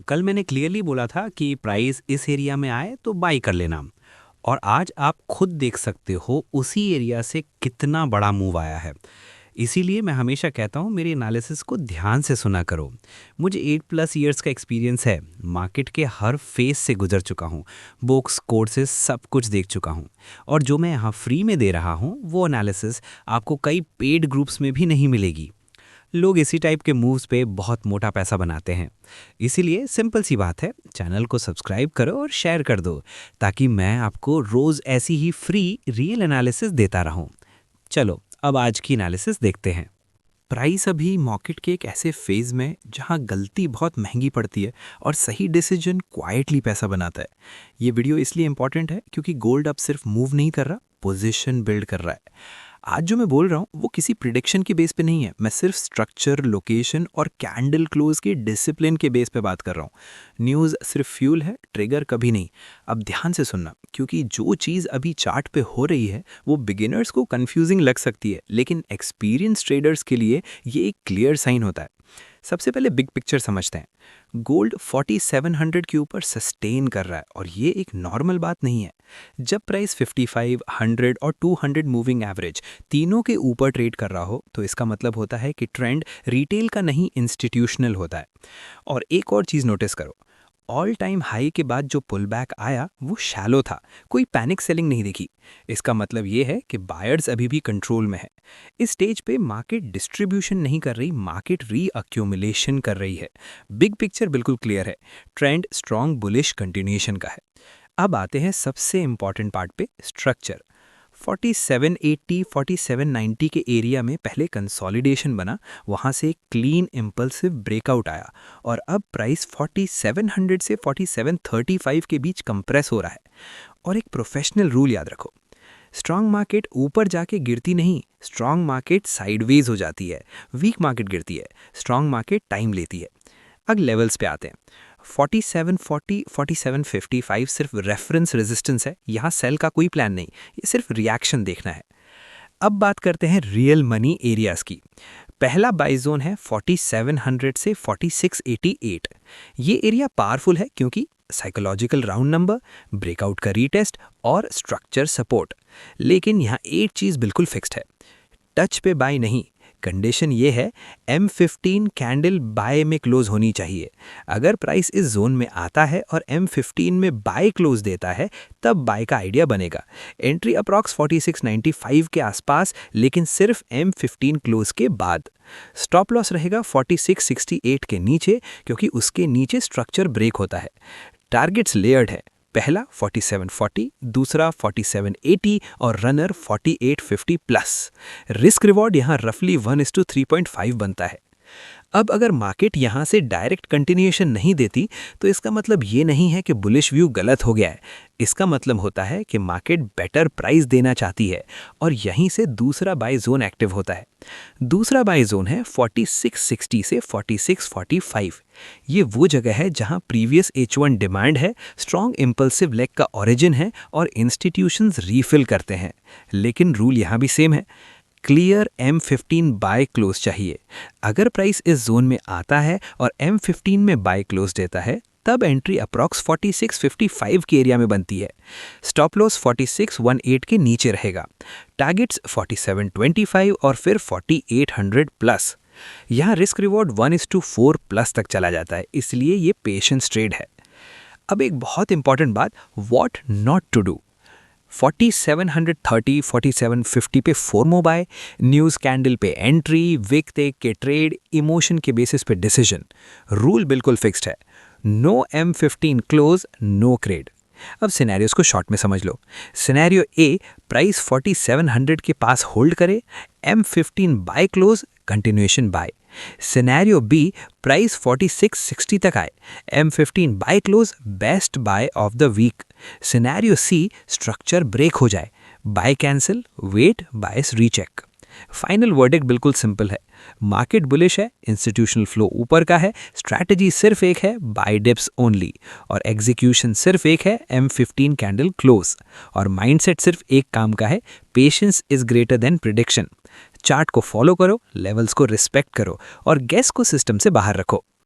कल मैंने क्लियरली बोला था कि प्राइस इस एरिया में आए तो बाई कर लेना। और आज आप खुद देख सकते हो उसी एरिया से कितना बड़ा मूव आया है। इसीलिए मैं हमेशा कहता हूँ मेरी एनालिसिस को ध्यान से सुना करो। मुझे 8+ इयर्स का एक्सपीरियंस है, मार्केट के हर फेज से गुजर चुका हूँ, बुक्स कोर्सेज सब कुछ देख चुका हूँ। और जो मैं यहाँ फ्री में दे रहा हूँ वो एनालिसिस आपको कई पेड ग्रुप्स में भी नहीं मिलेगी। लोग इसी टाइप के मूव्स पे बहुत मोटा पैसा बनाते हैं। इसीलिए सिंपल सी बात है, चैनल को सब्सक्राइब करो और शेयर कर दो, ताकि मैं आपको रोज़ ऐसी ही फ्री रियल एनालिसिस देता रहूं। चलो अब आज की एनालिसिस देखते हैं। प्राइस अभी मार्केट के एक ऐसे फेज में जहां गलती बहुत महंगी पड़ती है और सही डिसीजन क्वाइटली पैसा बनाता है। ये वीडियो इसलिए इंपॉर्टेंट है क्योंकि गोल्ड अब सिर्फ मूव नहीं कर रहा, पोजीशन बिल्ड कर रहा है। आज जो मैं बोल रहा हूँ वो किसी प्रिडिक्शन के बेस पे नहीं है, मैं सिर्फ स्ट्रक्चर, लोकेशन और कैंडल क्लोज के डिसिप्लिन के बेस पे बात कर रहा हूँ। न्यूज़ सिर्फ फ्यूल है, ट्रिगर कभी नहीं। अब ध्यान से सुनना, क्योंकि जो चीज़ अभी चार्ट पे हो रही है वो बिगिनर्स को कंफ्यूजिंग लग सकती है, लेकिन एक्सपीरियंस ट्रेडर्स के लिए ये एक क्लियर साइन होता है। सबसे पहले बिग पिक्चर समझते हैं। गोल्ड 4700 के ऊपर सस्टेन कर रहा है और ये एक नॉर्मल बात नहीं है। जब प्राइस 55, 100 और 200 मूविंग एवरेज तीनों के ऊपर ट्रेड कर रहा हो तो इसका मतलब होता है कि ट्रेंड रिटेल का नहीं, इंस्टीट्यूशनल होता है। और एक और चीज़ नोटिस करो, ऑल टाइम हाई के बाद जो पुल बैक आया वो शैलो था, कोई पैनिक सेलिंग नहीं दिखी। इसका मतलब ये है कि बायर्स अभी भी कंट्रोल में है। इस स्टेज पे मार्केट डिस्ट्रीब्यूशन नहीं कर रही, मार्केट रीअक्यूमुलेशन कर रही है। बिग पिक्चर बिल्कुल क्लियर है, ट्रेंड स्ट्रॉन्ग बुलिश कंटिन्यूएशन का है। अब आते हैं सबसे इंपॉर्टेंट पार्ट पे, स्ट्रक्चर। 4780 4790 के एरिया में पहले कंसोलिडेशन बना, वहां से एक क्लीन इंपल्सिव ब्रेकआउट आया और अब प्राइस 4700 से 4735 के बीच कंप्रेस हो रहा है। और एक प्रोफेशनल रूल याद रखो, स्ट्रांग मार्केट ऊपर जाके गिरती नहीं, स्ट्रांग मार्केट साइडवेज हो जाती है। वीक मार्केट गिरती है, स्ट्रांग मार्केट टाइम लेती है। अब लेवल्स पे आते हैं। 4740 4755 सिर्फ रेफरेंस रेजिस्टेंस है, यहाँ सेल का कोई प्लान नहीं, ये सिर्फ रिएक्शन देखना है। अब बात करते हैं रियल मनी एरियाज की। पहला बाई जोन है 4700 से 4688। ये एरिया पावरफुल है क्योंकि साइकोलॉजिकल राउंड नंबर, ब्रेकआउट का रीटेस्ट और स्ट्रक्चर सपोर्ट। लेकिन यहाँ एक चीज़ बिल्कुल फिक्स्ड है, टच पे बाय नहीं। कंडीशन ये है, M15 कैंडल बाय में क्लोज होनी चाहिए। अगर प्राइस इस जोन में आता है और M15 में बाय क्लोज देता है तब बाय का आइडिया बनेगा। एंट्री अप्रॉक्स 4695 के आसपास, लेकिन सिर्फ M15 क्लोज के बाद। स्टॉप लॉस रहेगा 4668 के नीचे, क्योंकि उसके नीचे स्ट्रक्चर ब्रेक होता है। टारगेट्स लेयर्ड है, पहला 4740, दूसरा 4780 और रनर 4850 प्लस। रिस्क रिवॉर्ड यहाँ रफली 1:3.5 बनता है। अब अगर मार्केट यहाँ से डायरेक्ट कंटिन्यूएशन नहीं देती तो इसका मतलब ये नहीं है कि बुलिश व्यू गलत हो गया है। इसका मतलब होता है कि मार्केट बेटर प्राइस देना चाहती है और यहीं से दूसरा बाय जोन एक्टिव होता है। दूसरा बाय जोन है 4660 से 4645। ये वो जगह है जहां प्रीवियस H1 डिमांड है, स्ट्रॉन्ग इंपल्सिव लेग का ओरिजिन है और इंस्टीट्यूशंस रीफिल करते हैं। लेकिन रूल यहाँ भी सेम है, क्लियर M15 बाय क्लोज चाहिए। अगर प्राइस इस जोन में आता है और M15 में बाय क्लोज देता है तब एंट्री अप्रॉक्स 4655 के एरिया में बनती है। स्टॉप लॉस 4618 के नीचे रहेगा। टारगेट्स 4725 और फिर 4800 प्लस। यहाँ रिस्क रिवॉर्ड 1:4 प्लस तक चला जाता है, इसलिए ये पेशेंस ट्रेड है। अब एक बहुत इंपॉर्टेंट बात, व्हाट नॉट टू डू। 4730 4750 पे फोर्मो बाय, न्यूज़ कैंडल पे एंट्री, विक देख के ट्रेड, इमोशन के बेसिस पे डिसीजन। रूल बिल्कुल फिक्स्ड है, no M15 close, no cred. अब सिनेरियोस को शॉर्ट में समझ लो। सिनेरियो ए, प्राइस 4700 के पास होल्ड करे, M15 buy close, continuation buy. Scenario B, price 4660 तक आए, M15 buy close, best buy of the week. Scenario C, structure break हो जाए, buy cancel, wait, bias recheck. Final verdict बिल्कुल simple है, market bullish है, institutional flow ऊपर का है, स्ट्रैटेजी सिर्फ एक है, बाय डिप्स ओनली, और एग्जीक्यूशन सिर्फ एक है, M15 कैंडल क्लोज। और माइंडसेट सिर्फ एक काम का है, patience is greater than prediction. Chart को फॉलो करो, लेवल्स को रिस्पेक्ट करो और गेस को सिस्टम से बाहर रखो।